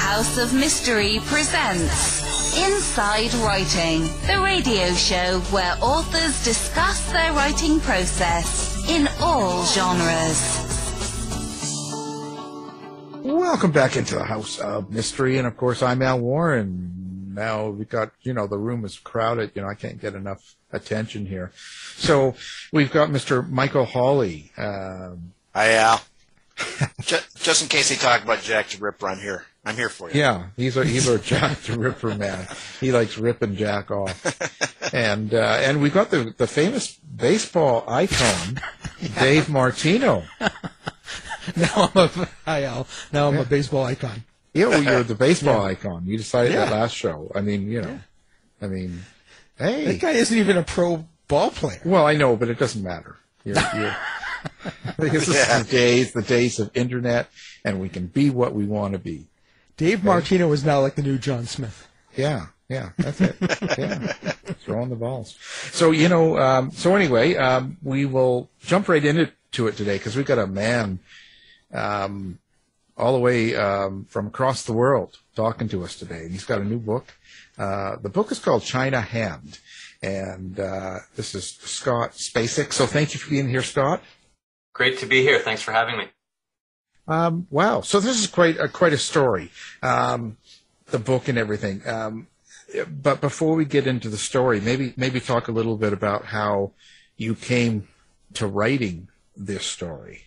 House of Mystery presents Inside Writing, the radio show where authors discuss their writing process in all genres. Welcome back into the House of Mystery, and of course I'm Al Warren. Now we got, the room is crowded, I can't get enough attention here. So we've got Mr. Michael Hawley. Hi, Al. Just in case they talk about Jack the Ripper, I'm here for you. Yeah, he's a Jack the Ripper man. He likes ripping Jack off. And we got the famous baseball icon, Dave Martino. Now I'm a baseball icon. Yeah, well, you're the baseball icon. You decided that last show. I mean, hey. That guy isn't even a pro ball player. Well, I know, but it doesn't matter. This is the days of internet, and we can be what we want to be. Dave Martino is now like the new John Smith. Yeah, that's it. Yeah, throwing the balls. So, so anyway, we will jump right into it today because we've got a man all the way from across the world talking to us today. And he's got a new book. The book is called China Hand. And this is Scott Spacek. So thank you for being here, Scott. Great to be here. Thanks for having me. Wow. So this is quite a story, the book and everything. But before we get into the story, maybe talk a little bit about how you came to writing this story.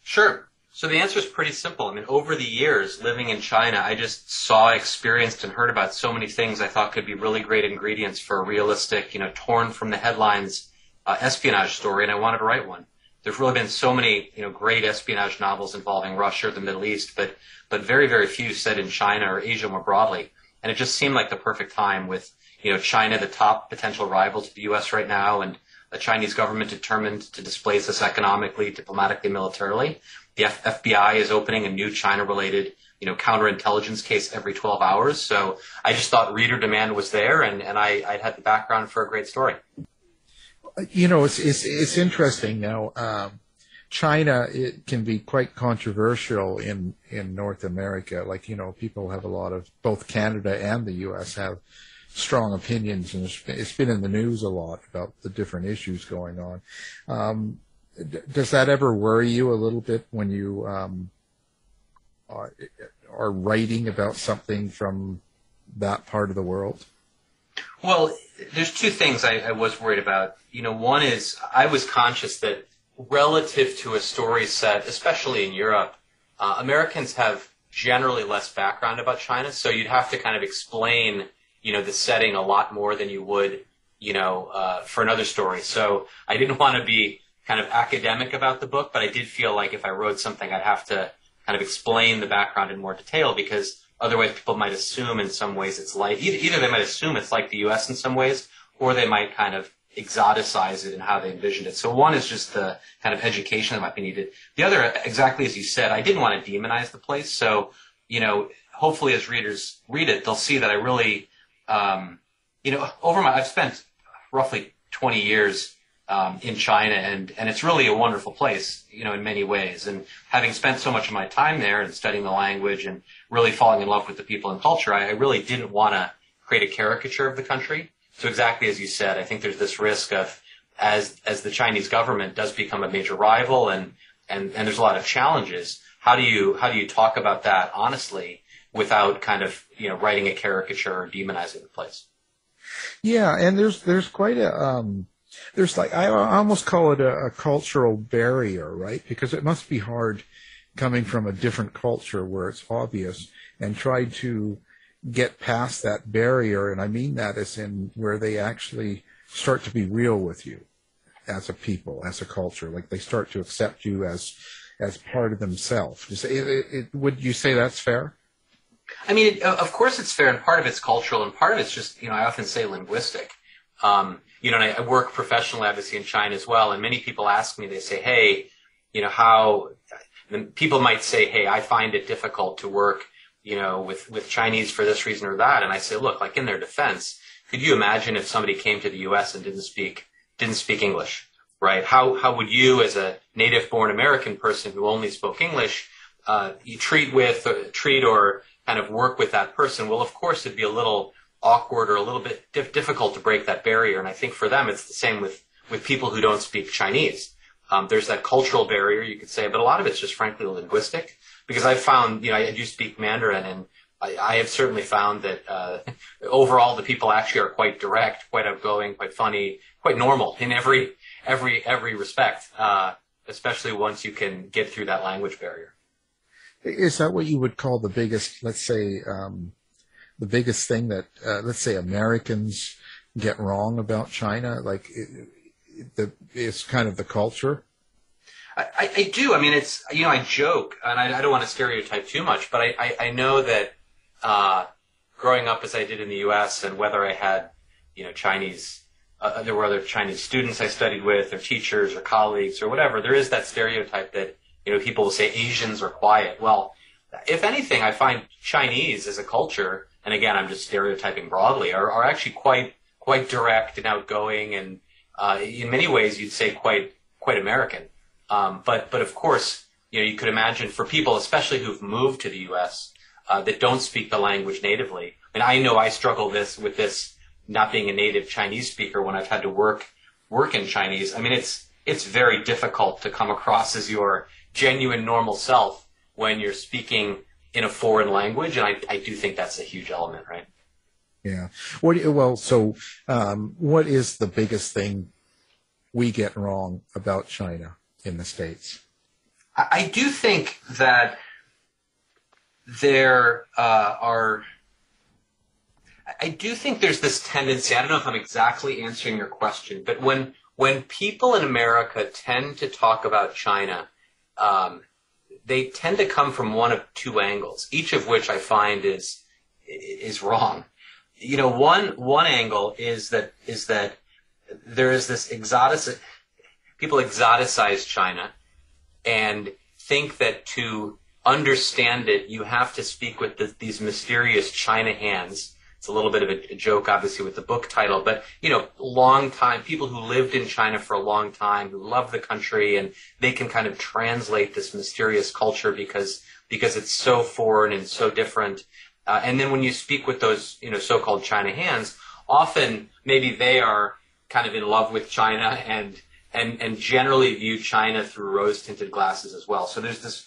Sure. So the answer is pretty simple. I mean, over the years living in China, I just saw, experienced, and heard about so many things I thought could be really great ingredients for a realistic, torn from the headlines espionage story, and I wanted to write one. There's really been so many, great espionage novels involving Russia or the Middle East, but very, very few set in China or Asia more broadly. And it just seemed like the perfect time with, China, the top potential rival to the U.S. right now, and a Chinese government determined to displace us economically, diplomatically, militarily. The FBI is opening a new China-related, counterintelligence case every 12 hours. So I just thought reader demand was there, and I had the background for a great story. It's interesting now. China, it can be quite controversial in North America. Like, people have a lot of, both Canada and the U.S. have strong opinions, and it's been in the news a lot about the different issues going on. Does that ever worry you a little bit when you are writing about something from that part of the world? Well, there's two things I was worried about. One is I was conscious that relative to a story set, especially in Europe, Americans have generally less background about China, so you'd have to kind of explain, the setting a lot more than you would, for another story. So I didn't want to be kind of academic about the book, but I did feel like if I wrote something, I'd have to kind of explain the background in more detail, because otherwise people might assume in some ways it's like, either they might assume it's like the U.S. in some ways, or they might kind of exoticize it in how they envisioned it. So one is just the kind of education that might be needed. The other, exactly as you said, I didn't want to demonize the place. So, hopefully as readers read it, they'll see that I really, I've spent roughly 20 years in China, and it's really a wonderful place, in many ways. And having spent so much of my time there and studying the language and really falling in love with the people and culture, I really didn't want to create a caricature of the country. So exactly as you said, I think there's this risk of, as the Chinese government does become a major rival and there's a lot of challenges, how do you talk about that honestly without kind of, writing a caricature or demonizing the place? Yeah, and there's quite a there's like, I almost call it a cultural barrier, right? Because it must be hard coming from a different culture where it's obvious and try to get past that barrier. And I mean that as in where they actually start to be real with you as a people, as a culture. Like they start to accept you as part of themselves. Would you say that's fair? I mean, of course it's fair, and part of it's cultural, and part of it's just, I often say linguistic. And I work professionally, obviously, in China as well, and many people ask me, they say, hey, how, and people might say, hey, I find it difficult to work, with Chinese for this reason or that. And I say, look, like in their defense, could you imagine if somebody came to the U.S. and didn't speak English, right? How would you, as a native-born American person who only spoke English, you treat or kind of work with that person, well, of course, it'd be a little awkward or a little bit difficult to break that barrier. And I think for them, it's the same with people who don't speak Chinese. There's that cultural barrier, you could say, but a lot of it's just frankly linguistic. Because I've found, I do speak Mandarin, and I have certainly found that overall the people actually are quite direct, quite outgoing, quite funny, quite normal in every respect, especially once you can get through that language barrier. Is that what you would call the biggest, let's say, the biggest thing that, let's say, Americans get wrong about China? Like, it's kind of the culture? I do. I mean, it's, I joke, and I don't want to stereotype too much, but I know that growing up as I did in the U.S., and whether I had, Chinese, there were other Chinese students I studied with, or teachers, or colleagues, or whatever, there is that stereotype that, people will say Asians are quiet. Well, if anything, I find Chinese as a culture, and again, I'm just stereotyping broadly, are actually quite direct and outgoing, and in many ways, you'd say quite American. But of course, you could imagine for people, especially who've moved to the U.S., that don't speak the language natively. And I know I struggle with this not being a native Chinese speaker when I've had to work in Chinese. I mean, it's very difficult to come across as your genuine normal self when you're speaking in a foreign language, and I do think that's a huge element, right? Yeah. What is the biggest thing we get wrong about China in the States? I do think that I do think there's this tendency, I don't know if I'm exactly answering your question, but when people in America tend to talk about China, they tend to come from one of two angles, each of which I find is wrong. One angle is that there is this people exoticize China and think that to understand it, you have to speak with these mysterious China hands. It's a little bit of a joke, obviously, with the book title, but, long time, people who lived in China for a long time, who love the country, and they can kind of translate this mysterious culture because it's so foreign and so different. And then when you speak with those, so-called China hands, often maybe they are kind of in love with China and generally view China through rose-tinted glasses as well. So there's this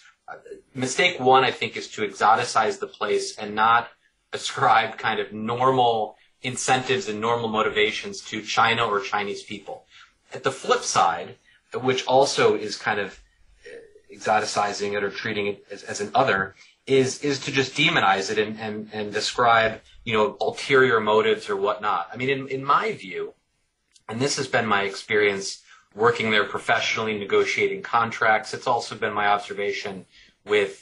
mistake one, I think, is to exoticize the place and not ascribe kind of normal incentives and normal motivations to China or Chinese people. At the flip side, which also is kind of exoticizing it or treating it as an other, is to just demonize it and describe, ulterior motives or whatnot. I mean, in my view, and this has been my experience working there professionally, negotiating contracts, it's also been my observation with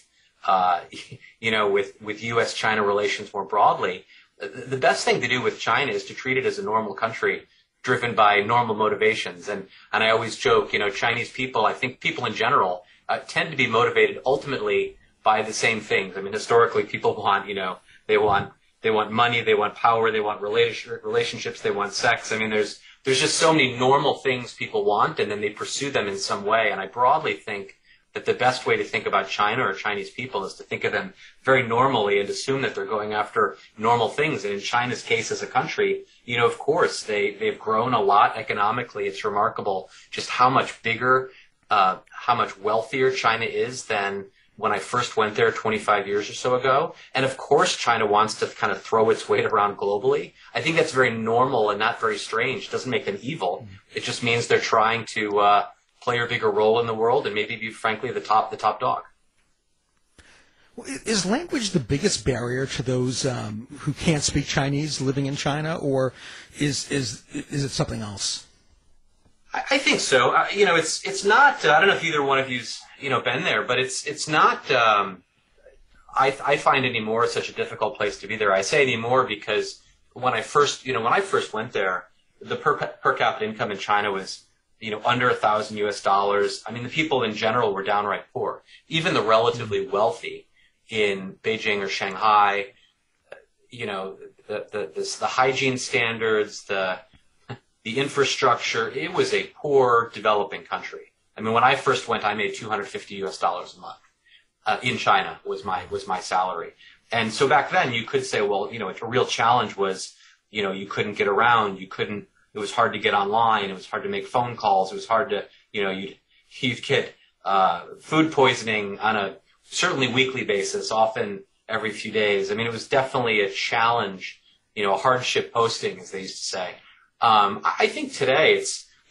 with U.S.-China relations more broadly, the best thing to do with China is to treat it as a normal country driven by normal motivations. And I always joke, Chinese people, I think people in general, tend to be motivated ultimately by the same things. I mean, historically, people want, they want money, they want power, they want relationships, they want sex. I mean, there's just so many normal things people want, and then they pursue them in some way. And I broadly think that the best way to think about China or Chinese people is to think of them very normally and assume that they're going after normal things. And in China's case as a country, of course, they've grown a lot economically. It's remarkable just how much bigger, how much wealthier China is than when I first went there 25 years or so ago. And of course, China wants to kind of throw its weight around globally. I think that's very normal and not very strange. It doesn't make them evil. It just means they're trying to play a bigger role in the world and maybe be, frankly, the top dog. Well, is language the biggest barrier to those who can't speak Chinese living in China, or is it something else? I think so. It's not. I don't know if either one of you's been there, but it's not. I find anymore such a difficult place to be there. I say anymore because when I first went there, the per capita income in China was under $1,000 US. I mean, the people in general were downright poor. Even the relatively wealthy in Beijing or Shanghai, the hygiene standards, the infrastructure, it was a poor developing country. I mean, when I first went, I made $250 US a month. in China was my salary. And so back then you could say, well, a real challenge was, you couldn't get around, it was hard to get online, it was hard to make phone calls, it was hard to, you'd get food poisoning on a certainly weekly basis, often every few days. I mean, it was definitely a challenge, a hardship posting, as they used to say. I think today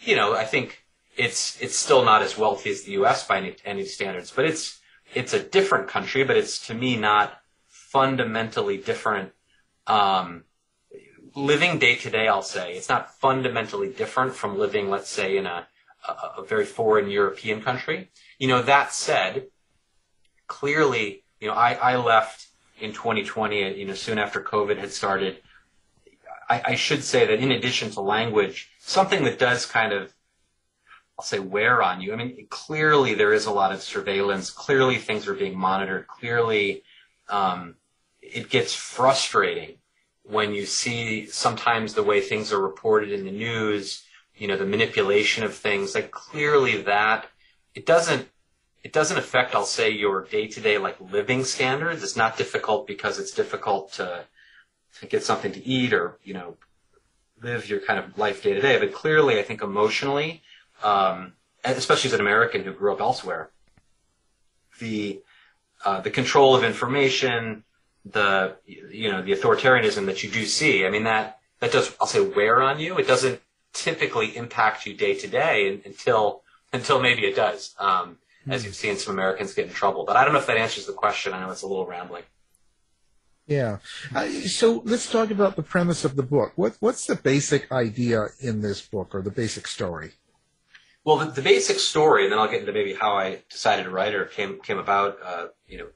I think it's still not as wealthy as the U.S. by any standards, but it's a different country, but it's, to me, not fundamentally different. Living day to day, I'll say, it's not fundamentally different from living, let's say, in a very foreign European country. That said, clearly, I left in 2020, soon after COVID had started. I should say that in addition to language, something that does kind of, I'll say, wear on you. I mean, clearly there is a lot of surveillance. Clearly things are being monitored. Clearly it gets frustrating when you see sometimes the way things are reported in the news, the manipulation of things. Like, clearly that it doesn't affect, I'll say, your day-to-day living standards. It's not difficult because it's difficult to get something to eat or, live your kind of life day to day. But clearly, I think emotionally, especially as an American who grew up elsewhere, the control of information, the authoritarianism that you do see, I mean, that does, I'll say, wear on you. It doesn't typically impact you day to day until maybe it does, as you've seen some Americans get in trouble. But I don't know if that answers the question. I know it's a little rambling. Yeah. So let's talk about the premise of the book. What's the basic idea in this book, or the basic story? Well, the basic story, and then I'll get into maybe how I decided to write or came about,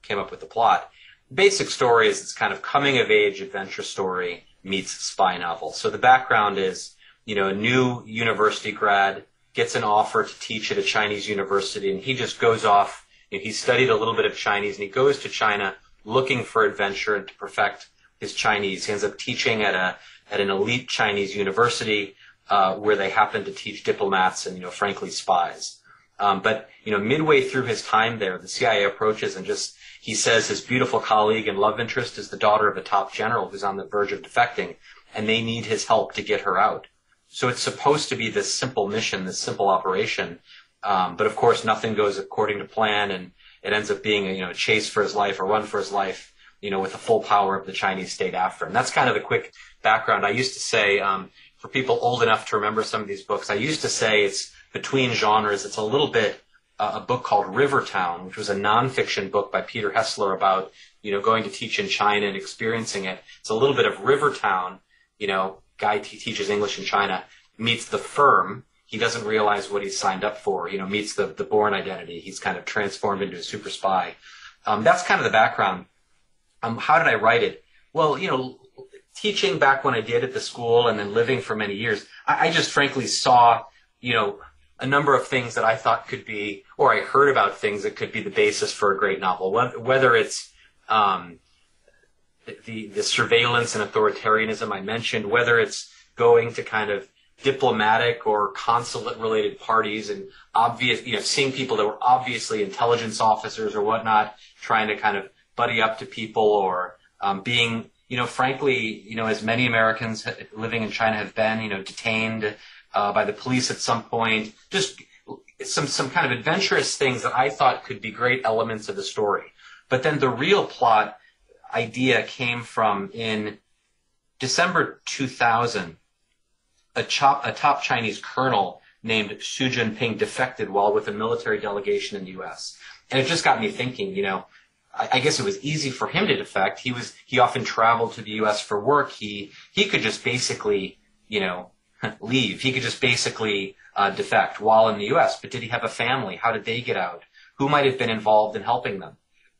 came up with the plot. The basic story is this kind of coming-of-age adventure story meets spy novel. So the background is, a new university grad gets an offer to teach at a Chinese university, and he just goes off. He studied a little bit of Chinese, and he goes to China looking for adventure and to perfect his Chinese. He ends up teaching at an elite Chinese university where they happen to teach diplomats and, frankly, spies. But midway through his time there, the CIA approaches and he says his beautiful colleague and love interest is the daughter of a top general who's on the verge of defecting, and they need his help to get her out. So it's supposed to be this simple mission, this simple operation. But of course, nothing goes according to plan, and it ends up being a chase for his life, or run for his life, with the full power of the Chinese state after him. That's kind of the quick background. I used to say, for people old enough to remember some of these books, I used to say it's between genres. It's a little bit a book called Rivertown, which was a nonfiction book by Peter Hessler about, going to teach in China and experiencing it. It's a little bit of Rivertown, guy teaches English in China, meets The Firm. He doesn't realize what he's signed up for, meets the Bourne Identity. He's kind of transformed into a super spy. That's kind of the background. How did I write it? Well, teaching back when I did at the school and then living for many years, I just frankly saw, a number of things that I thought could be, or I heard about things that could be the basis for a great novel, whether it's the surveillance and authoritarianism I mentioned, whether it's going to kind of diplomatic or consulate-related parties and obvious, seeing people that were obviously intelligence officers or whatnot, trying to kind of buddy up to people, or being, frankly, as many Americans living in China have been, detained by the police at some point. Just some kind of adventurous things that I thought could be great elements of the story. But then the real plot idea came from, in December 2000, a top Chinese colonel named Xi Jinping defected while with a military delegation in the U.S. And it just got me thinking, I guess it was easy for him to defect. He often traveled to the U.S. for work. He could just basically, leave. He could just basically defect while in the U.S. But did he have a family? How did they get out? Who might have been involved in helping them?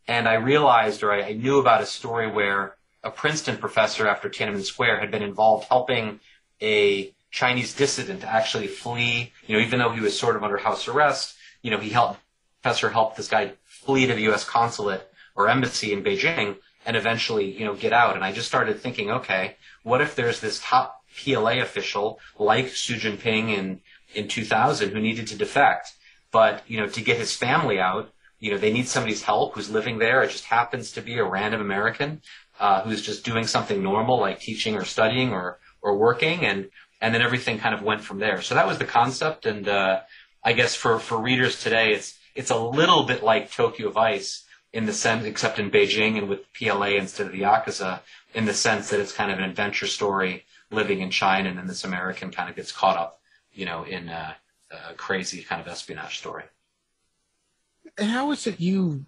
And I realized, or I knew about a story where a Princeton professor after Tiananmen Square had been involved helping a Chinese dissident to actually flee, even though he was sort of under house arrest. Professor helped this guy flee to the U.S. consulate or embassy in Beijing and eventually, get out. And I just started thinking, okay, what if there's this top PLA official like Xi Jinping in 2000 who needed to defect, but, to get his family out, they need somebody's help who's living there. It just happens to be a random American who's just doing something normal like teaching or studying or working, and then everything kind of went from there. So that was the concept, and I guess for readers today, it's a little bit like Tokyo Vice in the sense, except in Beijing and with PLA instead of the Yakuza, in the sense that it's kind of an adventure story living in China, and then this American kind of gets caught up, in a crazy kind of espionage story. And how is it you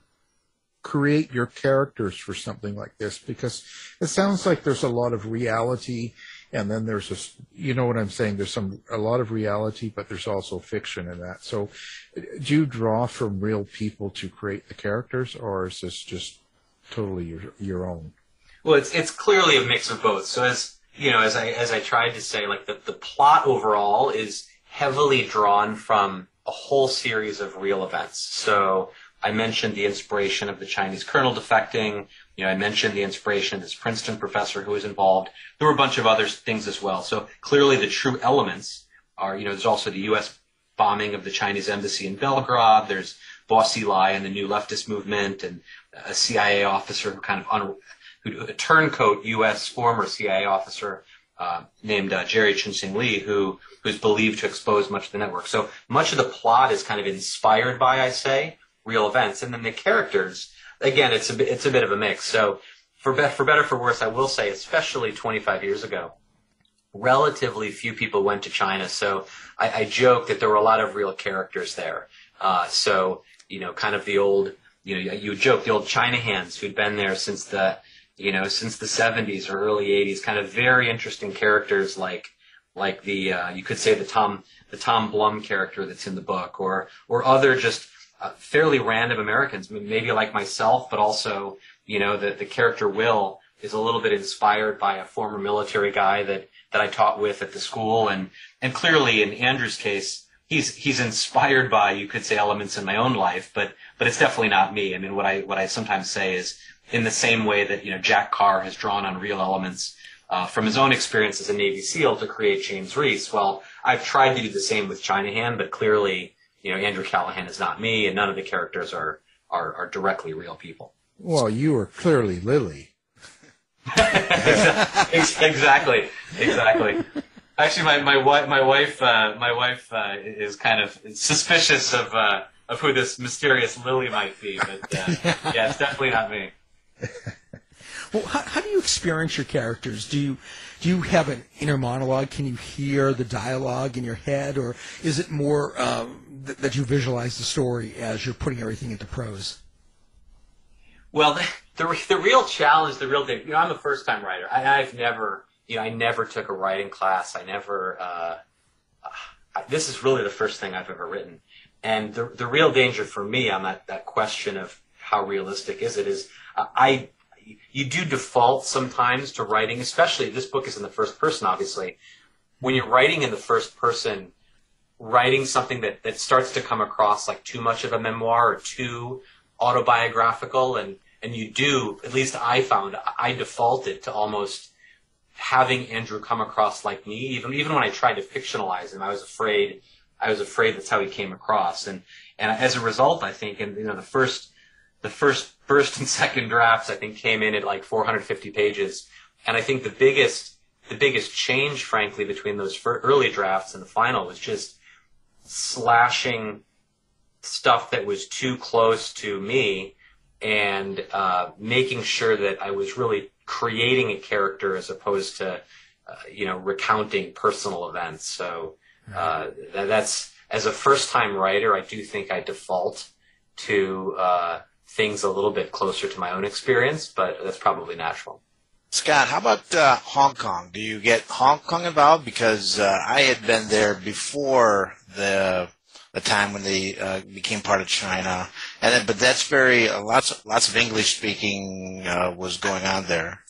create your characters for something like this? Because it sounds like there's a lot of reality, and then there's you know what I'm saying? There's a lot of reality, but there's also fiction in that. So do you draw from real people to create the characters, or is this just totally your own? Well, it's clearly a mix of both. So as I tried to say, like the plot overall is heavily drawn from a whole series of real events. So I mentioned the inspiration of the Chinese colonel defecting. I mentioned the inspiration of this Princeton professor who was involved. There were a bunch of other things as well. So clearly the true elements are, there's also the U.S. bombing of the Chinese embassy in Belgrade. There's Boss Eli and the new leftist movement, and a CIA officer who kind of a turncoat U.S. former CIA officer named Jerry Chun-Sing Lee, who's believed to expose much of the network. So much of the plot is kind of inspired by, I say, real events, and then the characters. Again, it's a bit of a mix. So for better for worse, I will say, especially 25 years ago, relatively few people went to China. So I joke that there were a lot of real characters there. So kind of the old, you would joke the old China hands who'd been there since the 70s or early 80s. Kind of very interesting characters like the you could say the Tom Blum character that's in the book, or other just fairly random Americans, maybe like myself, but also, the character Will is a little bit inspired by a former military guy that I taught with at the school. And clearly in Andrew's case, he's inspired by, you could say, elements in my own life, but it's definitely not me. I mean, what I sometimes say is, in the same way that, Jack Carr has drawn on real elements from his own experience as a Navy SEAL to create James Reese. Well, I've tried to do the same with Chinahan, but clearly, Andrew Callahan is not me, and none of the characters are directly real people. Well, you are clearly Lily. Exactly. Actually, my wife is kind of suspicious of who this mysterious Lily might be, but yeah, it's definitely not me. Well, how do you experience your characters? Do you have an inner monologue? Can you hear the dialogue in your head, or is it more that you visualize the story as you're putting everything into prose? Well, the real challenge, the real thing, I'm a first-time writer. I've never, I never took a writing class. I never, this is really the first thing I've ever written. And the real danger for me on that question of how realistic is it is, you do default sometimes to writing, especially this book is in the first person, obviously. When you're writing in the first person, writing something that starts to come across like too much of a memoir or too autobiographical, and you do, at least I found, I defaulted to almost having Andrew come across like me. Even when I tried to fictionalize him, I was afraid that's how he came across. And as a result, I think, and the first and second drafts, I think, came in at like 450 pages. And I think the biggest change, frankly, between those early drafts and the final was just slashing stuff that was too close to me and making sure that I was really creating a character as opposed to, recounting personal events. So that's, as a first-time writer, I do think I default to things a little bit closer to my own experience, but that's probably natural. Scott, how about Hong Kong? Do you get Hong Kong involved? Because I had been there before the time when they became part of China, but that's lots of English speaking was going on there.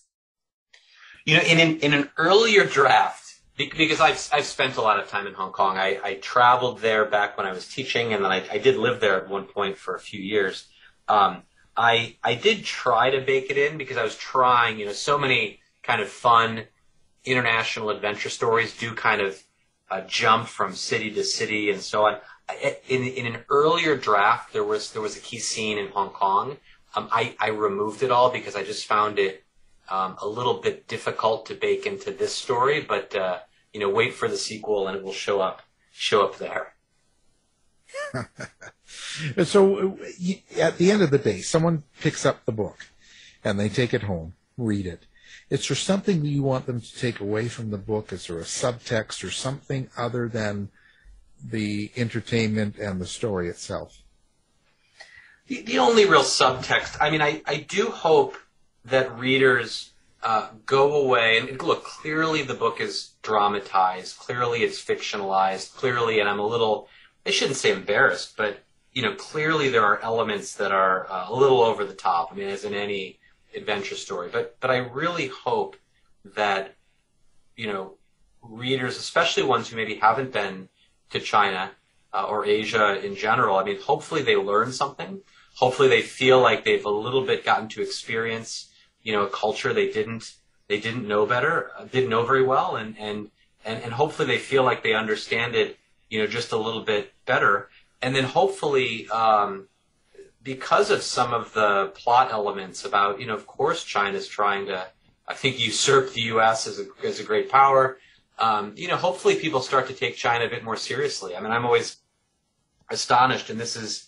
In an earlier draft, because I've spent a lot of time in Hong Kong. I traveled there back when I was teaching, and then I did live there at one point for a few years. I did try to bake it in because I was trying, so many kind of fun international adventure stories do kind of jump from city to city and so on. in an earlier draft, there was a key scene in Hong Kong. I removed it all because I just found it a little bit difficult to bake into this story. But wait for the sequel, and it will show up there. So at the end of the day, someone picks up the book and they take it home, read it. Is there something you want them to take away from the book? Is there a subtext or something other than the entertainment and the story itself? The only real subtext, I do hope that readers go away and look, clearly the book is dramatized, clearly it's fictionalized, clearly, and I shouldn't say embarrassed, but clearly there are elements that are a little over the top, as in any adventure story. But I really hope that, readers, especially ones who maybe haven't been to China or Asia in general, hopefully they learn something. Hopefully they feel like they've a little bit gotten to experience, a culture they didn't know didn't know very well, and hopefully they feel like they understand it, just a little bit better. And then hopefully, because of some of the plot elements about, of course China's trying to, I think, usurp the U.S. as a great power, hopefully people start to take China a bit more seriously. I'm always astonished, and this is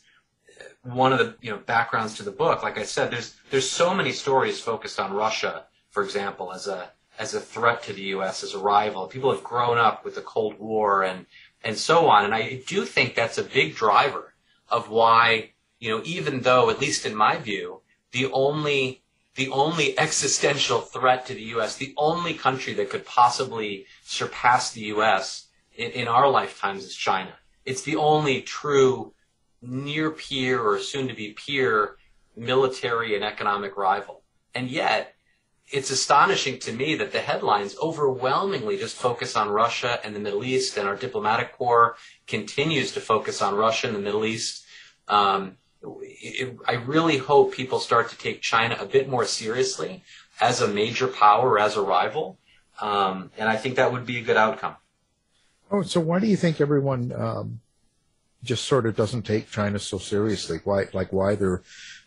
one of the backgrounds to the book. Like I said, there's so many stories focused on Russia, for example, as a threat to the U.S., as a rival. People have grown up with the Cold War and so on, and I do think that's a big driver of why, even though, at least in my view, the only existential threat to the U.S., the only country that could possibly surpass the U.S. in our lifetimes is China. It's the only true near peer or soon-to-be peer military and economic rival. And yet, it's astonishing to me that the headlines overwhelmingly just focus on Russia and the Middle East, and our diplomatic corps continues to focus on Russia and the Middle East. I really hope people start to take China a bit more seriously as a major power, as a rival, and I think that would be a good outcome. Oh, so why do you think everyone just sort of doesn't take China so seriously? Why they're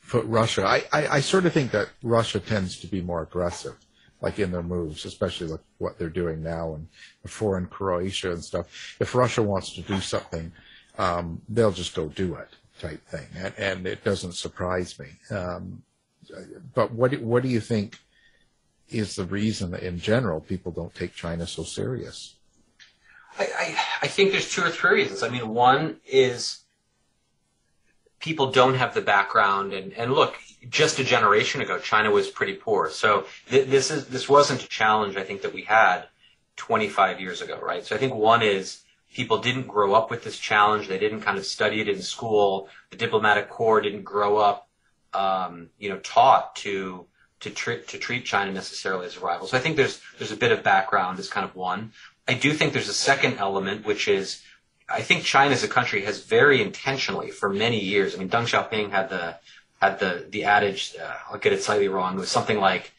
put Russia? I sort of think that Russia tends to be more aggressive, like in their moves, especially like what they're doing now and before in Croatia and stuff. If Russia wants to do something, they'll just go do it, type thing, and it doesn't surprise me. But what do you think is the reason that in general people don't take China so serious? I think there's two or three reasons. One is people don't have the background, and look, just a generation ago, China was pretty poor. So this wasn't a challenge, I think, that we had 25 years ago, right? So I think one is people didn't grow up with this challenge. They didn't kind of study it in school. The diplomatic corps didn't grow up, taught to treat China necessarily as a rival. So I think there's a bit of background as kind of one. I do think there's a second element, which is I think China as a country has very intentionally for many years. Deng Xiaoping had the adage, I'll get it slightly wrong. It was something like,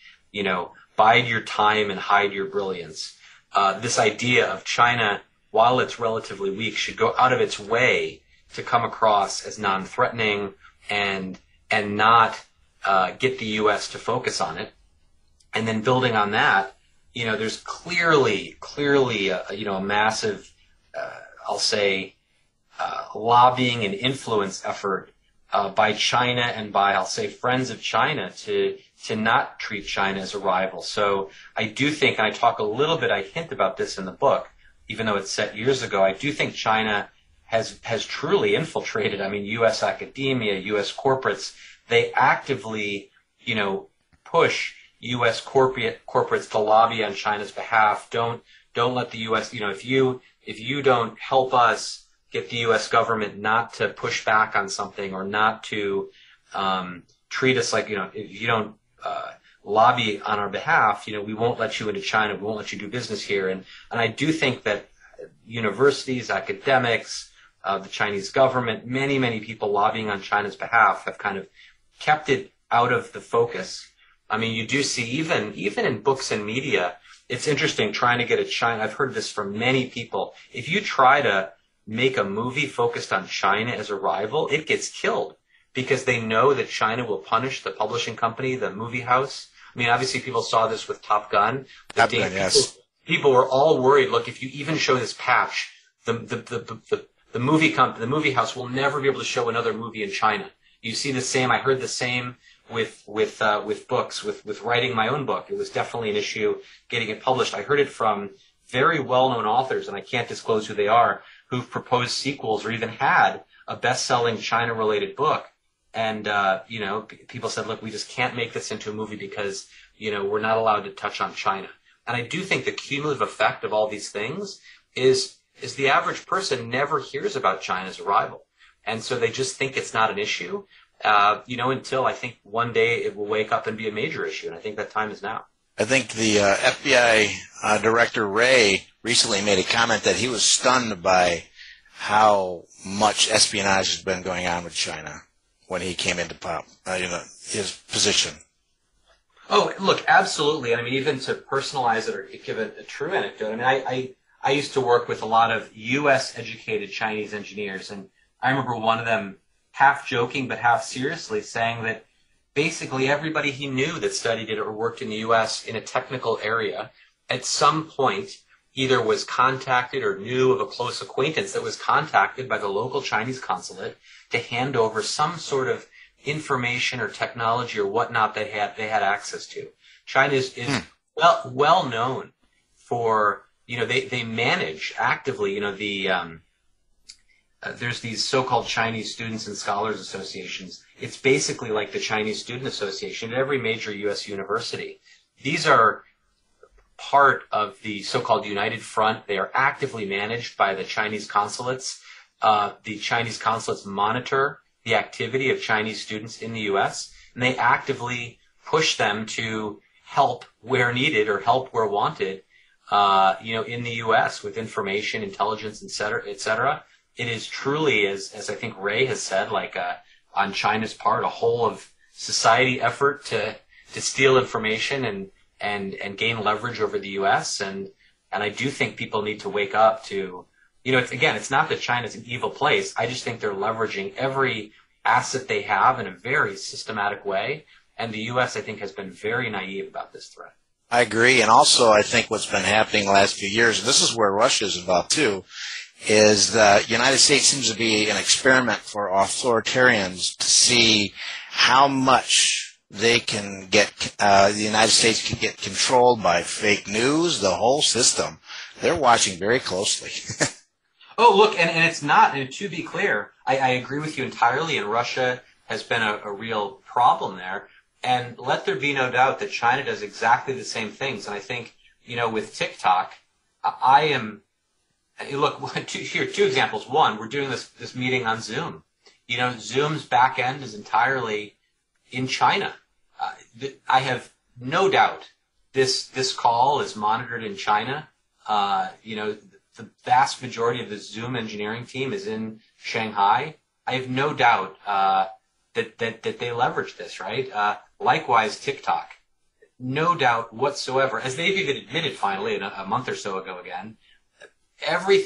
bide your time and hide your brilliance. This idea of China, while it's relatively weak, should go out of its way to come across as non-threatening and not get the U.S. to focus on it. And then building on that, there's clearly a massive, I'll say, lobbying and influence effort by China and by, I'll say, friends of China to not treat China as a rival. So I do think, and I talk a little bit, I hint about this in the book, even though it's set years ago, I do think China has truly infiltrated. U.S. academia, U.S. corporates, they actively, push U.S. corporates to lobby on China's behalf. Don't let the U.S. If you don't help us get the U.S. government not to push back on something or not to treat us like if you don't lobby on our behalf, we won't let you into China. We won't let you do business here. And I do think that universities, academics, the Chinese government, many people lobbying on China's behalf have kind of kept it out of the focus. You do see even in books and media, it's interesting trying to get a China. I've heard this from many people. If you try to make a movie focused on China as a rival, it gets killed because they know that China will punish the publishing company, the movie house. I mean, obviously people saw this with Top Gun. Top Gun, yes. People were all worried. Look, if you even show this patch, the movie house will never be able to show another movie in China. You see the same. I heard the same with books, with writing my own book. It was definitely an issue getting it published. I heard it from very well-known authors, and I can't disclose who they are, who've proposed sequels or even had a best-selling China-related book. And, people said, look, we just can't make this into a movie because, we're not allowed to touch on China. And I do think the cumulative effect of all these things is the average person never hears about China as a rival. And so they just think it's not an issue, until I think one day it will wake up and be a major issue. And I think that time is now. I think the FBI Director Wray recently made a comment that he was stunned by how much espionage has been going on with China when he came into his position. Oh, look, absolutely. And I mean, even to personalize it or give it a true anecdote, I mean, I used to work with a lot of U.S. educated Chinese engineers, and I remember one of them half joking but half seriously saying that basically everybody he knew that studied it or worked in the U.S. in a technical area at some point either was contacted or knew of a close acquaintance that was contacted by the local Chinese consulate to hand over some sort of information or technology or whatnot they had access to. China is well known for, they manage actively, there's these so-called Chinese Students and Scholars Associations. It's basically like the Chinese Student Association at every major U.S. university. These are part of the so-called United Front. They are actively managed by the Chinese consulates. The Chinese consulates monitor the activity of Chinese students in the U.S., and they actively push them to help where needed or help where wanted, in the U.S. with information, intelligence, et cetera. It is truly, as I think Ray has said, like on China's part, a whole of society effort to steal information and gain leverage over the U.S. And I do think people need to wake up to, it's not that China's an evil place. I just think they're leveraging every asset they have in a very systematic way. And the U.S., I think, has been very naive about this threat. I agree. And also, I think what's been happening the last few years, and this is where Russia is involved too, is the United States seems to be an experiment for authoritarians to see how much they can get, the United States can get controlled by fake news, the whole system. They're watching very closely. Oh, look, and it's not, and to be clear, I agree with you entirely, and Russia has been a real problem there. And let there be no doubt that China does exactly the same things. And I think, with TikTok, look, two examples. One, we're doing this meeting on Zoom. Zoom's back end is entirely in China. I have no doubt this call is monitored in China. The vast majority of the Zoom engineering team is in Shanghai. I have no doubt that they leverage this, right? Likewise, TikTok. No doubt whatsoever, as they've even admitted finally a month or so ago again, every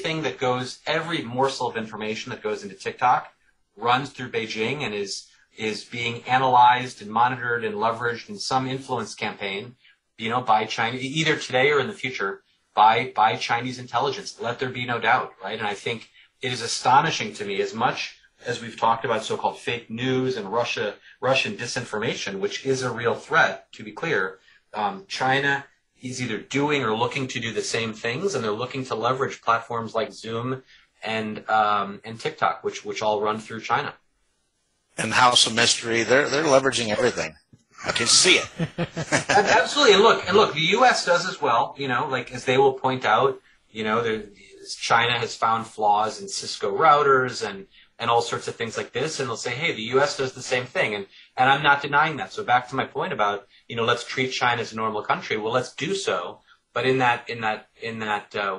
morsel of information that goes into TikTok runs through Beijing and is being analyzed and monitored and leveraged in some influence campaign, by China, either today or in the future, by Chinese intelligence. Let there be no doubt, right? And I think it is astonishing to me, as much as we've talked about so-called fake news and Russian disinformation, which is a real threat, to be clear, China is either doing or looking to do the same things, and they're looking to leverage platforms like Zoom and TikTok, which all run through China. And House of Mystery, they're leveraging everything. I can see it. Absolutely. And look, the U.S. does as well, as they will point out, China has found flaws in Cisco routers and all sorts of things like this, and they'll say, hey, the U.S. does the same thing, and I'm not denying that. So back to my point about, let's treat China as a normal country. Well, let's do so, but in that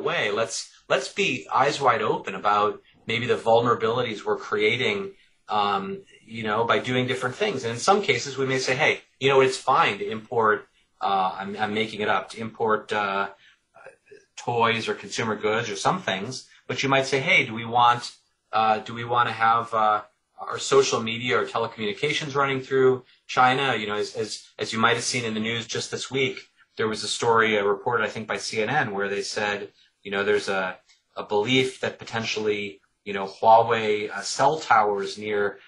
way, let's be eyes wide open about maybe the vulnerabilities we're creating, by doing different things. And in some cases, we may say, hey, it's fine to import. I'm making it up, to import toys or consumer goods or some things, but you might say, hey, do we want to have our social media or telecommunications running through China? You know, as you might have seen in the news just this week, there was a story reported, I think, by CNN where they said, you know, there's a belief that potentially, you know, Huawei cell towers near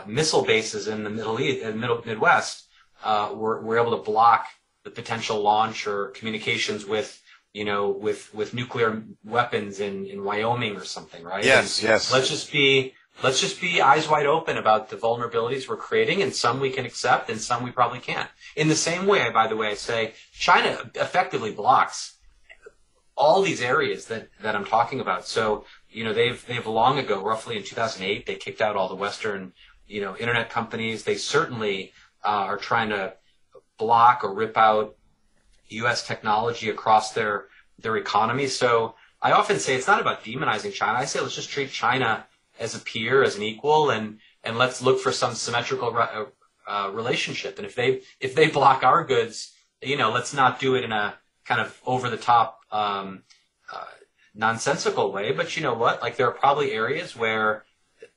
missile bases in the Middle East, Midwest, were able to block the potential launch or communications with, you know, with nuclear weapons in Wyoming or something, right? Yes, and yes. Let's just be eyes wide open about the vulnerabilities we're creating, and some we can accept and some we probably can't. In the same way, by the way, I say China effectively blocks all these areas that I'm talking about. So, you know, they've long ago, roughly in 2008, they kicked out all the Western, you know, internet companies. They certainly are trying to block or rip out U.S. technology across their economy. So I often say it's not about demonizing China. I say let's just treat China as a peer, as an equal, and let's look for some symmetrical relationship. And if they block our goods, you know, let's not do it in a kind of over the top nonsensical way. But you know what? Like, there are probably areas where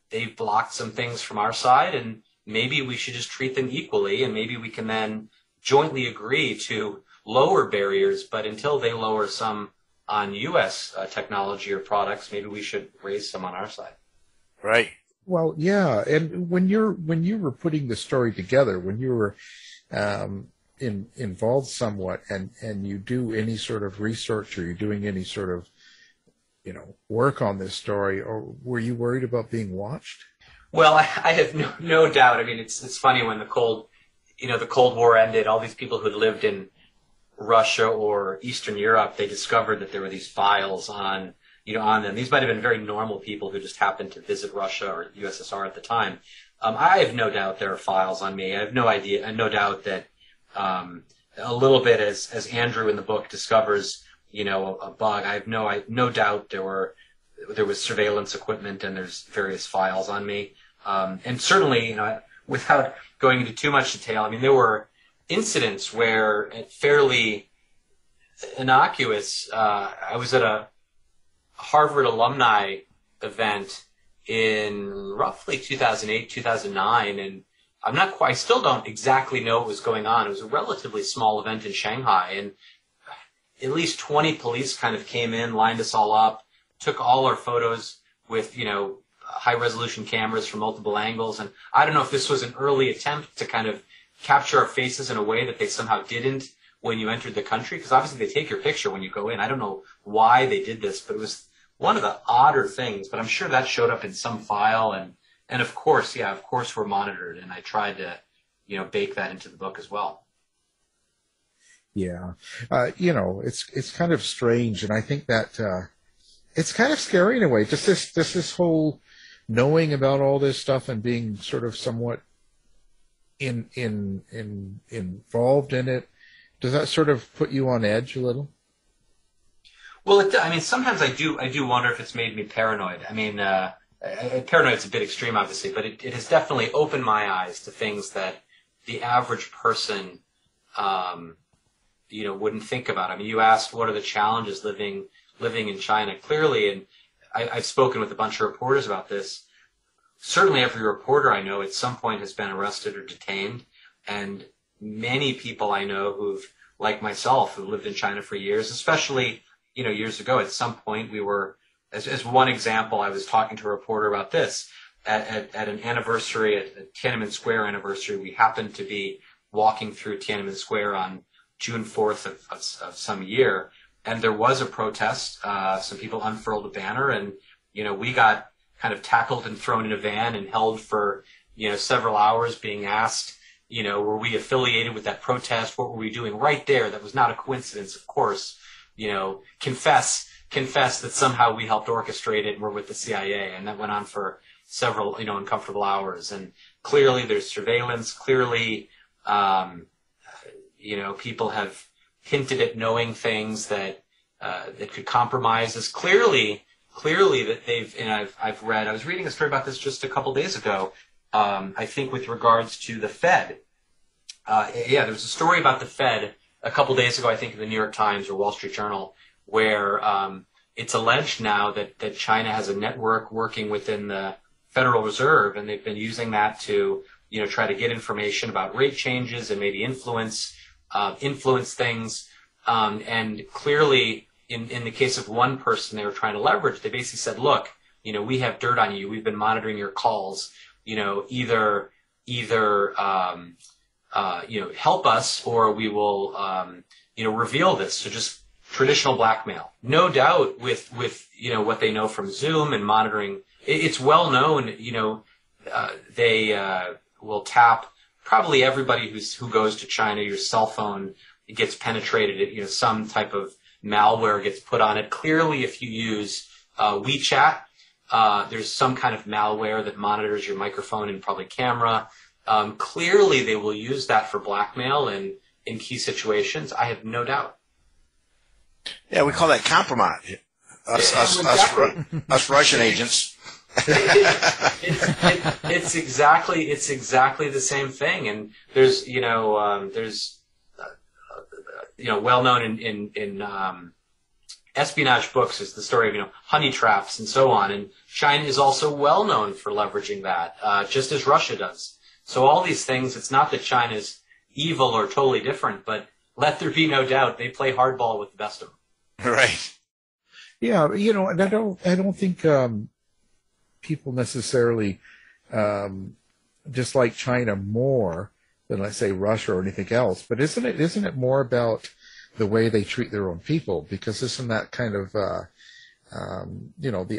they've blocked some things from our side, and maybe we should just treat them equally, and maybe we can then jointly agree to lower barriers. But until they lower some on U.S. Technology or products, maybe we should raise some on our side. Right. Well, yeah, and when you were putting the story together, when you were involved somewhat, and you do any sort of research, or you're doing any sort of, you know, work on this story, or were you worried about being watched? Well, I have no doubt. I mean, it's funny, when the Cold War ended, all these people who had lived in Russia or Eastern Europe, they discovered that there were these files on them. These might have been very normal people who just happened to visit Russia or USSR at the time. I have no doubt there are files on me. I have no doubt that a little bit as Andrew in the book discovers, you know, a bug. I have no doubt there was surveillance equipment, and there's various files on me. And certainly, you know, without going into too much detail, I mean, there were incidents where, fairly innocuous, I was at a Harvard alumni event in roughly 2008, 2009, and I still don't exactly know what was going on. It was a relatively small event in Shanghai, and at least 20 police kind of came in, lined us all up, took all our photos with, you know, high-resolution cameras from multiple angles. And I don't know if this was an early attempt to kind of capture our faces in a way that they somehow didn't when you entered the country, because obviously they take your picture when you go in. I don't know why they did this, but it was one of the odder things. But I'm sure that showed up in some file, and of course, we're monitored, and I tried to, you know, bake that into the book as well. Yeah, you know, it's kind of strange, and I think that it's kind of scary in a way. Just this whole knowing about all this stuff and being sort of somewhat involved in it. Does that sort of put you on edge a little? Well, I mean, sometimes I do wonder if it's made me paranoid. I mean, paranoid is a bit extreme, obviously, but it has definitely opened my eyes to things that the average person, you know, wouldn't think about. I mean, you asked what are the challenges living in China. Clearly, and I've spoken with a bunch of reporters about this. Certainly, every reporter I know at some point has been arrested or detained, and many people I know who've, like myself, who lived in China for years, especially, you know, years ago. At some point, we were, as one example, I was talking to a reporter about this at an anniversary, at a Tiananmen Square anniversary. We happened to be walking through Tiananmen Square on June 4th of some year, and there was a protest. Some people unfurled a banner, and, you know, we got kind of tackled and thrown in a van and held for, you know, several hours, being asked, you know, were we affiliated with that protest? What were we doing right there? That was not a coincidence, of course. You know, confess that somehow we helped orchestrate it and we're with the CIA. And that went on for several, you know, uncomfortable hours. And clearly there's surveillance. Clearly, you know, people have hinted at knowing things that could compromise us. Clearly that and I've read, I was reading a story about this just a couple days ago, I think with regards to the Fed. There was a story about the Fed a couple days ago, I think in the New York Times or Wall Street Journal, where it's alleged now that China has a network working within the Federal Reserve, and they've been using that to, try to get information about rate changes and maybe influence things. And clearly, in the case of one person they were trying to leverage, they basically said, look, we have dirt on you. We've been monitoring your calls. Either help us, or we will, reveal this. So just traditional blackmail. No doubt with what they know from Zoom and monitoring. It's well known, they will tap probably everybody who goes to China. Your cell phone, it gets penetrated. Some type of malware gets put on it. Clearly, if you use WeChat, there's some kind of malware that monitors your microphone and probably camera. Clearly, they will use that for blackmail and in key situations. I have no doubt. Yeah, we call that compromise. Us Russian agents. It's exactly the same thing, and there's well known in espionage books is the story of honey traps and so on, and China is also well known for leveraging that, just as Russia does. So all these things, it's not that China's evil or totally different, but let there be no doubt they play hardball with the best of them. Right. Yeah, and I don't think people necessarily dislike China more than, let's say, Russia or anything else. But isn't it more about the way they treat their own people? Because isn't that kind of the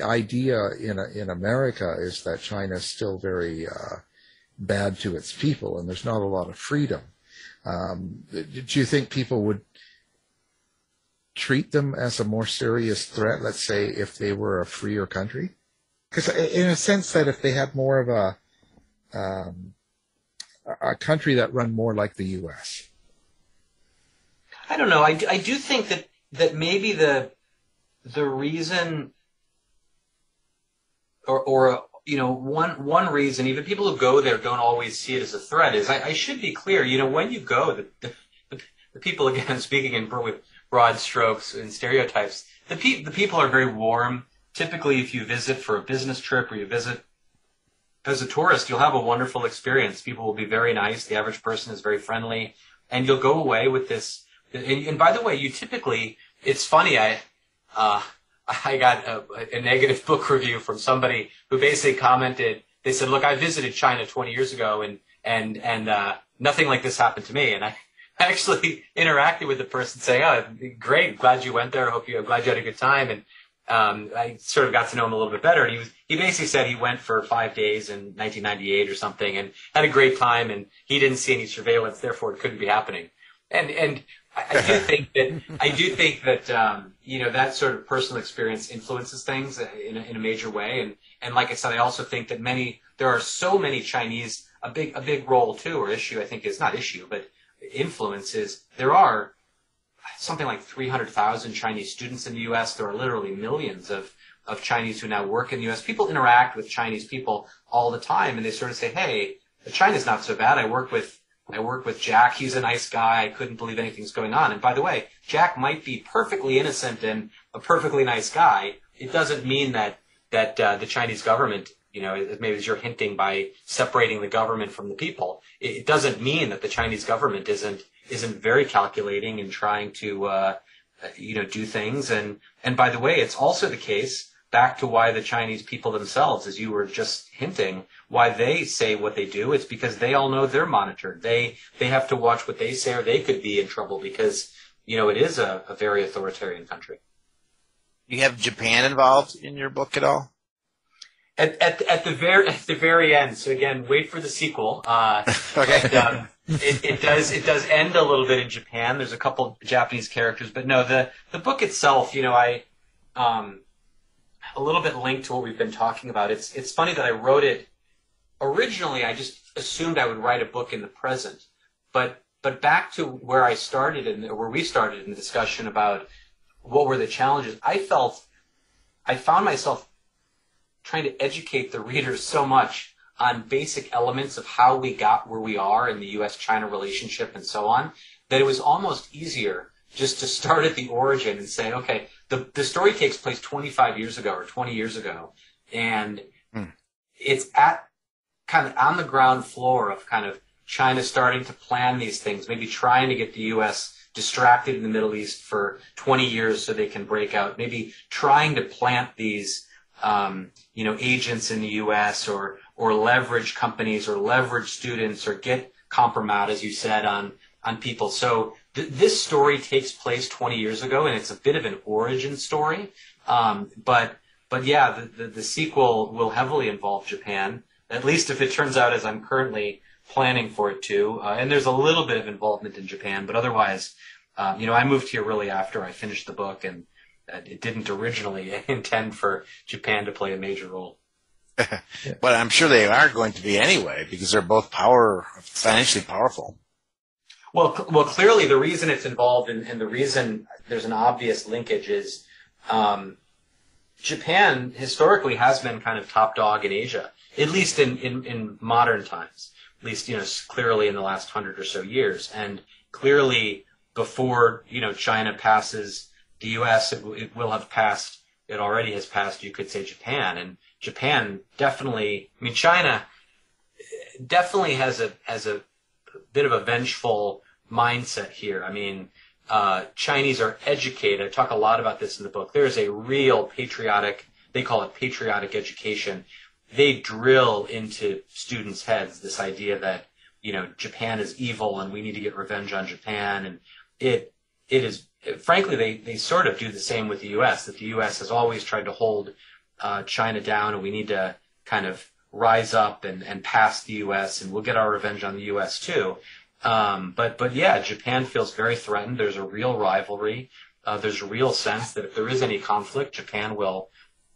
idea in America is that China is still very bad to its people, and there's not a lot of freedom. Do you think people would treat them as a more serious threat, let's say, if they were a freer country? Because in a sense that if they had more of a country that run more like the U.S. I don't know. I do think that maybe the reason or one reason, even people who go there don't always see it as a threat, is I should be clear, when you go, the people, again, speaking with broad strokes and stereotypes, the people are very warm. Typically, if you visit for a business trip or you visit as a tourist, you'll have a wonderful experience. People will be very nice. The average person is very friendly. And you'll go away with this. And by the way, you typically, it's funny, I got a negative book review from somebody who basically commented, they said, look, I visited China 20 years ago and nothing like this happened to me. And I actually interacted with the person saying, oh, great, glad you went there. Glad you had a good time. And I sort of got to know him a little bit better. And he basically said he went for 5 days in 1998 or something and had a great time, and he didn't see any surveillance, therefore it couldn't be happening. And I do think that that sort of personal experience influences things in a major way. And like I said, I also think that there are so many Chinese, a big role too, or issue, I think is not issue, but influence is there are something like 300,000 Chinese students in the U.S. There are literally millions of Chinese who now work in the U.S. People interact with Chinese people all the time, and they sort of say, hey, China's not so bad. I work with Jack. He's a nice guy. I couldn't believe anything's going on. And by the way, Jack might be perfectly innocent and a perfectly nice guy. It doesn't mean that the Chinese government, maybe as you're hinting by separating the government from the people, it doesn't mean that the Chinese government isn't very calculating and trying to do things. And by the way, it's also the case, back to why the Chinese people themselves, as you were just hinting, why they say what they do. It's because they all know they're monitored. They have to watch what they say, or they could be in trouble, because it is a very authoritarian country. Do you have Japan involved in your book at all? At the very end. So again, wait for the sequel. Okay. But, it does end a little bit in Japan. There's a couple Japanese characters, but no, the book itself, a little bit linked to what we've been talking about. It's funny that I wrote it originally. I just assumed I would write a book in the present, but back to where we started in the discussion about what were the challenges. I found myself trying to educate the readers so much on basic elements of how we got where we are in the U.S.-China relationship and so on, that it was almost easier just to start at the origin and say, okay, the story takes place 25 years ago or 20 years ago, and it's at kind of on the ground floor of kind of China starting to plan these things, maybe trying to get the U.S. distracted in the Middle East for 20 years so they can break out, maybe trying to plant these, agents in the U.S. or leverage companies or leverage students or get compromise, as you said, on people. So this story takes place 20 years ago, and it's a bit of an origin story. But yeah, the sequel will heavily involve Japan, at least if it turns out as I'm currently planning for it to. And there's a little bit of involvement in Japan, but otherwise, I moved here really after I finished the book, and it didn't originally intend for Japan to play a major role. But I'm sure they are going to be anyway, because they're both financially powerful. Well, clearly the reason it's involved and the reason there's an obvious linkage is Japan historically has been kind of top dog in Asia, at least in modern times, at least, clearly in the last 100 or so years. And clearly before, China passes the U.S., it will have passed, it already has passed, you could say, Japan. And Japan definitely, China definitely has a bit of a vengeful mindset here. Chinese are educated. I talk a lot about this in the book. There's a real patriotic, they call it patriotic education. They drill into students' heads this idea that, Japan is evil and we need to get revenge on Japan. And it is, frankly, they sort of do the same with the U.S., that the U.S. has always tried to hold China down, and we need to kind of rise up and pass the U.S., and we'll get our revenge on the U.S. too. But yeah, Japan feels very threatened. There's a real rivalry. There's a real sense that if there is any conflict, Japan will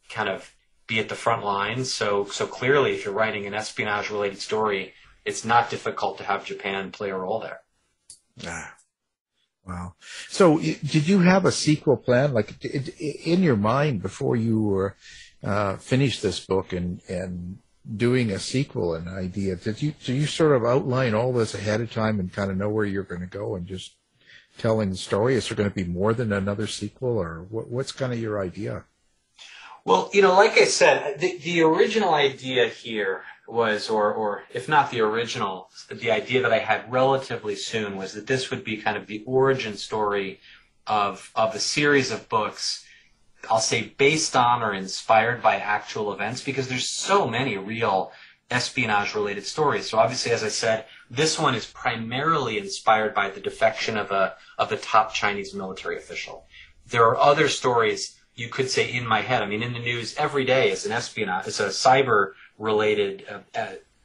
kind of be at the front lines. So clearly, if you're writing an espionage-related story, it's not difficult to have Japan play a role there. Wow. So did you have a sequel plan, like in your mind before you were finished this book and doing a sequel, an idea? Do you sort of outline all this ahead of time and kind of know where you're going to go and just telling the story? Is there going to be more than another sequel, or what's kind of your idea? Well, like I said, the original idea here was, or if not the original, the idea that I had relatively soon was that this would be kind of the origin story of a series of books, I'll say based on or inspired by actual events, because there's so many real espionage-related stories. So obviously, as I said, this one is primarily inspired by the defection of a top Chinese military official. There are other stories you could say in my head. In the news every day is it's a cyber-related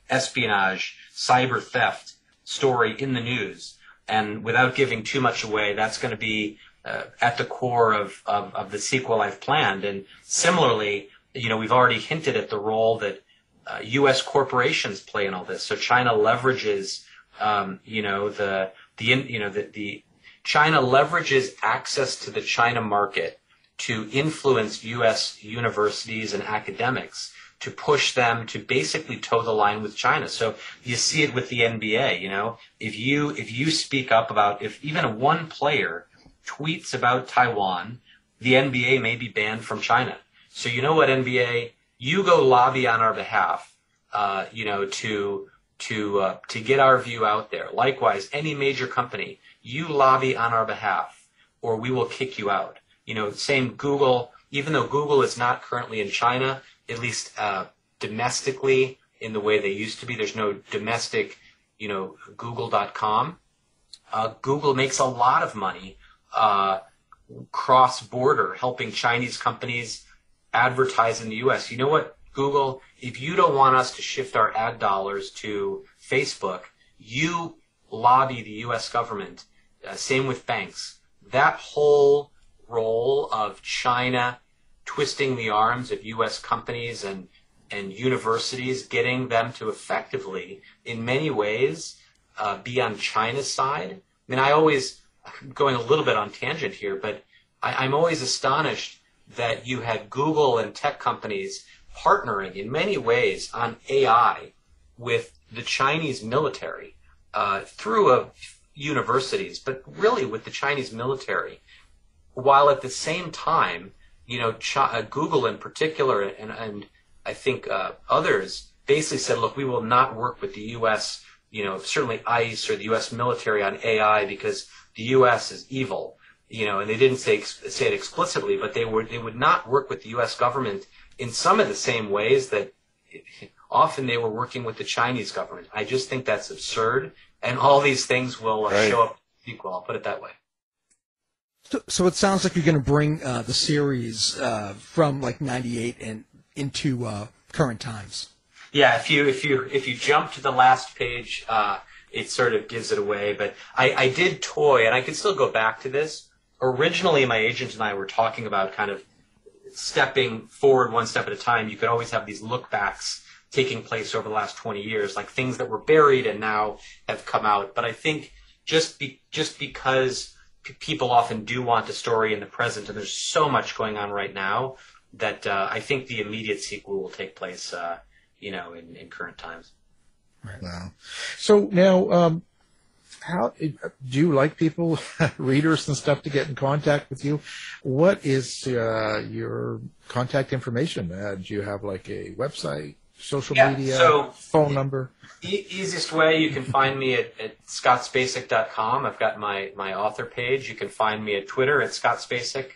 espionage, cyber theft story in the news. And without giving too much away, that's going to be at the core of the sequel I've planned. And similarly, we've already hinted at the role that U.S. corporations play in all this. So China leverages, China leverages access to the China market to influence U.S. universities and academics, to push them to basically toe the line with China. So you see it with the NBA. If you speak up about, if even one player tweets about Taiwan, the NBA may be banned from China. So you know what, NBA, you go lobby on our behalf, to get our view out there. Likewise, any major company, you lobby on our behalf, or we will kick you out. Same Google, even though Google is not currently in China, at least domestically in the way they used to be. There's no domestic, Google.com. Google makes a lot of money cross-border, helping Chinese companies advertise in the U.S. You know what, Google, if you don't want us to shift our ad dollars to Facebook, you lobby the U.S. government. Same with banks. That whole role of China twisting the arms of U.S. companies and universities, getting them to effectively, in many ways, be on China's side. I'm going a little bit on tangent here, but I'm always astonished that you had Google and tech companies partnering in many ways on AI with the Chinese military through universities, but really with the Chinese military, while at the same time, Google in particular, and I think others basically said, look, we will not work with the U.S., certainly ICE or the U.S. military on AI because the U.S. is evil, and they didn't say it explicitly, but they would not work with the U.S. government in some of the same ways that often they were working with the Chinese government. I just think that's absurd, and all these things will show up equal. I'll put it that way. So it sounds like you're going to bring the series from like '98 and into current times. Yeah, if you jump to the last page, it sort of gives it away. But I did toy, and I can still go back to this. Originally, my agent and I were talking about kind of stepping forward one step at a time. You could always have these look backs taking place over the last 20 years, like things that were buried and now have come out. But I think just because people often do want the story in the present, and there's so much going on right now that I think the immediate sequel will take place, in current times. Right. Wow. So now, how do you like people, readers and stuff, to get in contact with you? What is your contact information? Do you have like a website, social media, phone number? Easiest way, you can find me at scottspacek.com. I've got my author page. You can find me at Twitter at scottspacek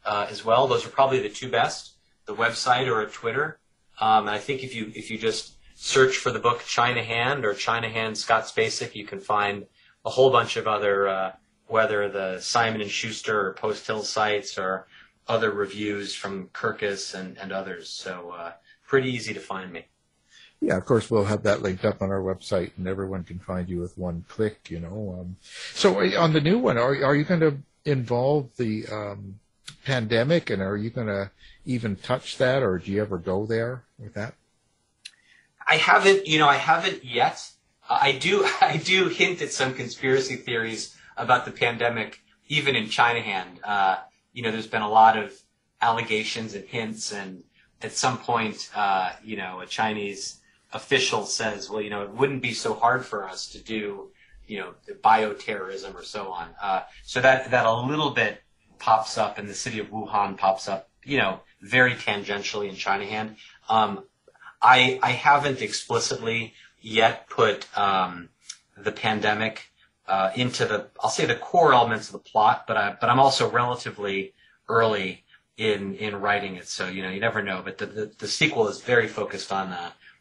as well. Those are probably the two best, the website or at Twitter. And I think if you just search for the book China Hand or China Hand Scott Spacek, you can find a whole bunch of other, whether the Simon & Schuster or Post Hill sites or other reviews from Kirkus and others. So pretty easy to find me. Yeah, of course, we'll have that linked up on our website, and everyone can find you with one click, So on the new one, are you going to involve the pandemic, and are you going to even touch that, or do you ever go there with that? I haven't yet. I do hint at some conspiracy theories about the pandemic, even in China Hand. There's been a lot of allegations and hints, and at some point, a Chinese official says, well, it wouldn't be so hard for us to do, bioterrorism or so on. So that a little bit pops up, and the city of Wuhan pops up, very tangentially in China Hand. I haven't explicitly yet put the pandemic into the core elements of the plot, but I'm also relatively early in writing it, so you never know. But the sequel is very focused on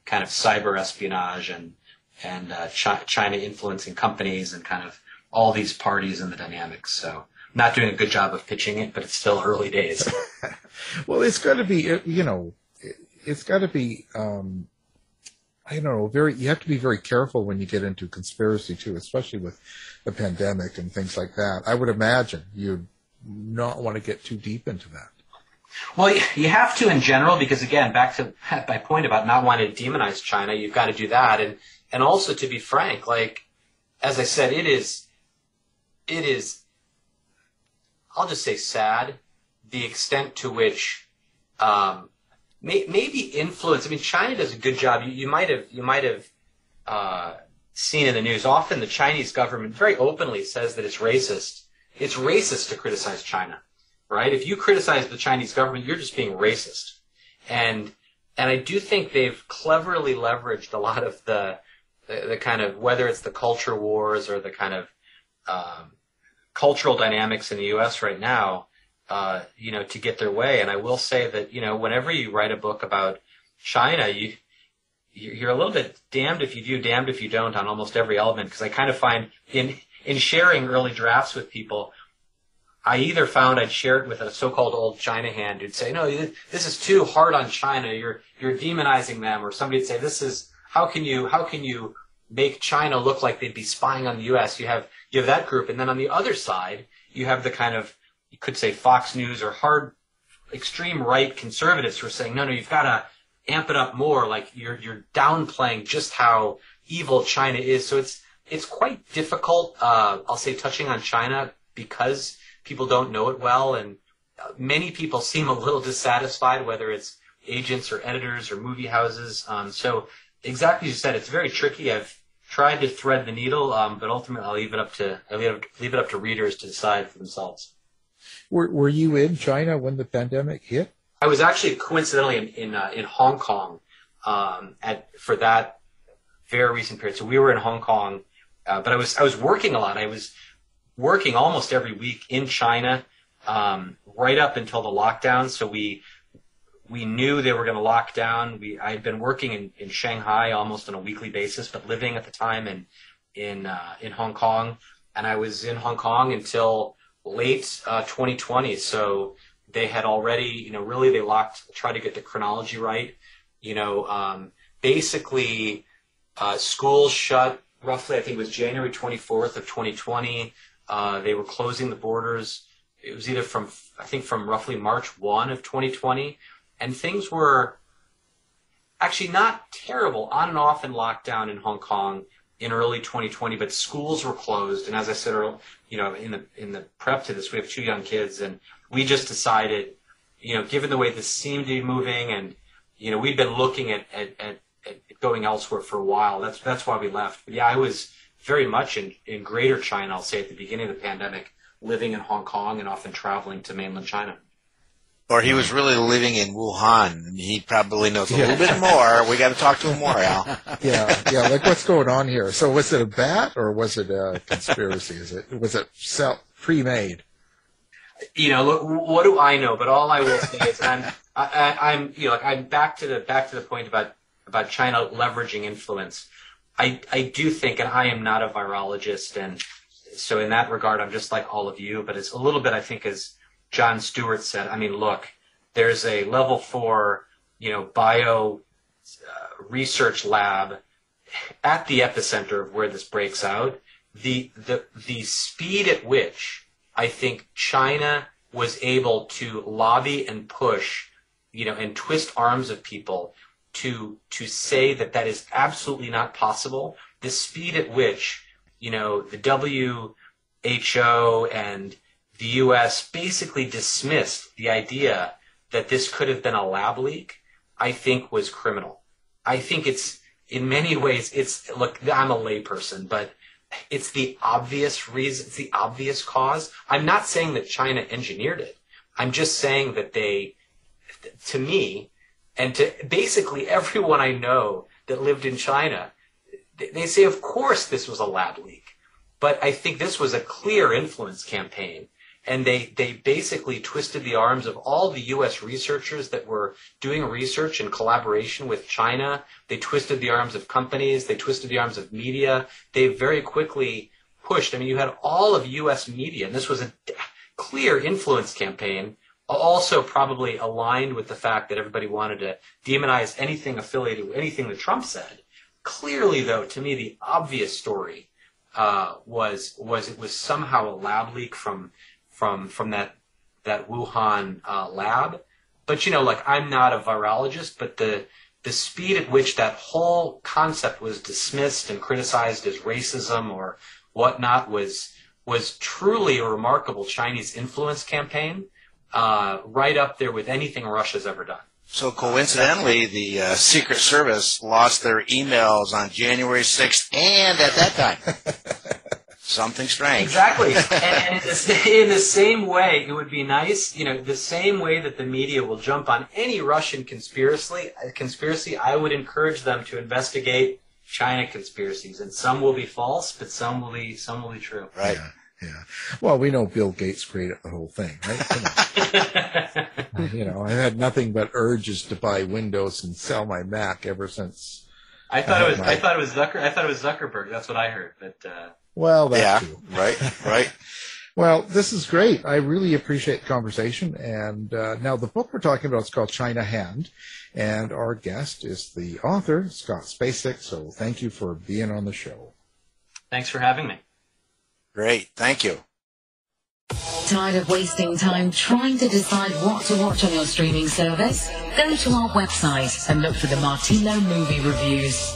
kind of cyber espionage and China influencing companies and kind of all these parties and the dynamics. So not doing a good job of pitching it, but it's still early days. Well, it's got to be, it's got to be, I don't know, you have to be very careful when you get into conspiracy too, especially with the pandemic and things like that. I would imagine you'd not want to get too deep into that. Well, you have to in general, because again, back to my point about not wanting to demonize China, you've got to do that. And also, to be frank, like, as I said, it is, I'll just say sad, the extent to which, maybe influence. I mean, China does a good job. You might have seen in the news, often the Chinese government very openly says that it's racist. It's racist to criticize China. Right? If you criticize the Chinese government, you're just being racist. And I do think they've cleverly leveraged a lot of the kind of, whether it's the culture wars or the kind of cultural dynamics in the U.S. right now, to get their way. And I will say that, whenever you write a book about China, you're a little bit damned if you do, damned if you don't on almost every element. Because I kind of find in sharing early drafts with people, I either found I'd share it with a so-called old China hand who'd say, no, this is too hard on China. You're demonizing them. Or somebody'd say, how can you make China look like they'd be spying on the U.S.? You have that group. And then on the other side, you have the kind of, you could say Fox News or hard, extreme right conservatives who are saying, no, you've got to amp it up more. Like you're downplaying just how evil China is. So it's quite difficult, I'll say, touching on China because people don't know it well, and many people seem a little dissatisfied, whether it's agents or editors or movie houses. So exactly as you said, it's very tricky. I've tried to thread the needle, but ultimately I'll leave it up to readers to decide for themselves. Were you in China when the pandemic hit? I was actually coincidentally in Hong Kong for that very recent period. So we were in Hong Kong, but I was working a lot. I was working almost every week in China, right up until the lockdown. So we knew they were going to lock down. I had been working in Shanghai almost on a weekly basis, but living at the time in Hong Kong, and I was in Hong Kong until late 2020. So they had already, really they tried to get the chronology right. Basically, schools shut roughly, I think it was January 24th of 2020. They were closing the borders. It was either from roughly March 1 of 2020. And things were actually not terrible, on and off in lockdown in Hong Kong in early 2020, but schools were closed. And as I said earlier, in the prep to this, we have 2 young kids, and we just decided, given the way this seemed to be moving, and we'd been looking at going elsewhere for a while. That's why we left. But yeah, I was very much in Greater China, I'll say, at the beginning of the pandemic, living in Hong Kong and often traveling to mainland China. Or he was really living in Wuhan, and he probably knows a little bit more. We got to talk to him more, Al. Yeah, like what's going on here? So was it a bat or was it a conspiracy? Was it pre-made? Look, what do I know? But all I will say is I'm back to the point about China leveraging influence. I do think, and I am not a virologist, and so in that regard, I'm just like all of you. But it's a little bit, I think, as John Stewart said. I mean, look, there's a level 4, bio research lab at the epicenter of where this breaks out. The speed at which I think China was able to lobby and push, and twist arms of people to say that is absolutely not possible. The speed at which, the WHO and the U.S. basically dismissed the idea that this could have been a lab leak, I think was criminal. I think it's, in many ways, look, I'm a layperson, but it's the obvious reason, it's the obvious cause. I'm not saying that China engineered it. I'm just saying that to me, and to basically everyone I know that lived in China, they say, of course this was a lab leak. But I think this was a clear influence campaign. And they basically twisted the arms of all the U.S. researchers that were doing research in collaboration with China. They twisted the arms of companies. They twisted the arms of media. They very quickly pushed. I mean, you had all of U.S. media, and this was a clear influence campaign, also probably aligned with the fact that everybody wanted to demonize anything affiliated with anything that Trump said. Clearly, though, to me, the obvious story was it was somehow a lab leak from that Wuhan lab. But, I'm not a virologist, but the speed at which that whole concept was dismissed and criticized as racism or whatnot was truly a remarkable Chinese influence campaign, right up there with anything Russia's ever done. So coincidentally, the Secret Service lost their emails on January 6th and at that time. Something strange. Exactly. And in the same way, it would be nice, the same way that the media will jump on any Russian conspiracy, I would encourage them to investigate China conspiracies. And some will be false, but some will be true. Right. Yeah. Well, we know Bill Gates created the whole thing, right? Come on. I had nothing but urges to buy Windows and sell my Mac ever since. I thought it was Zuckerberg. That's what I heard. But well, that's true. Right. Well, this is great. I really appreciate the conversation. And now the book we're talking about is called China Hand, and our guest is the author, Scott Spacek. So thank you for being on the show. Thanks for having me. Great. Thank you. Tired of wasting time trying to decide what to watch on your streaming service? Go to our website and look for the Martino movie reviews.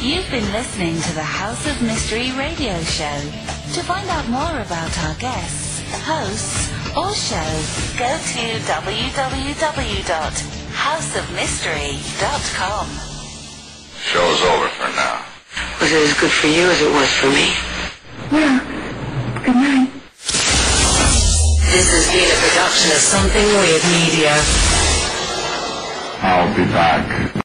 You've been listening to the House of Mystery radio show. To find out more about our guests, hosts, or show, go to www.houseofmystery.com. Show's over for now. Was it as good for you as it was for me? Yeah. Good night. This has been a production of Something Weird Media. I'll be back.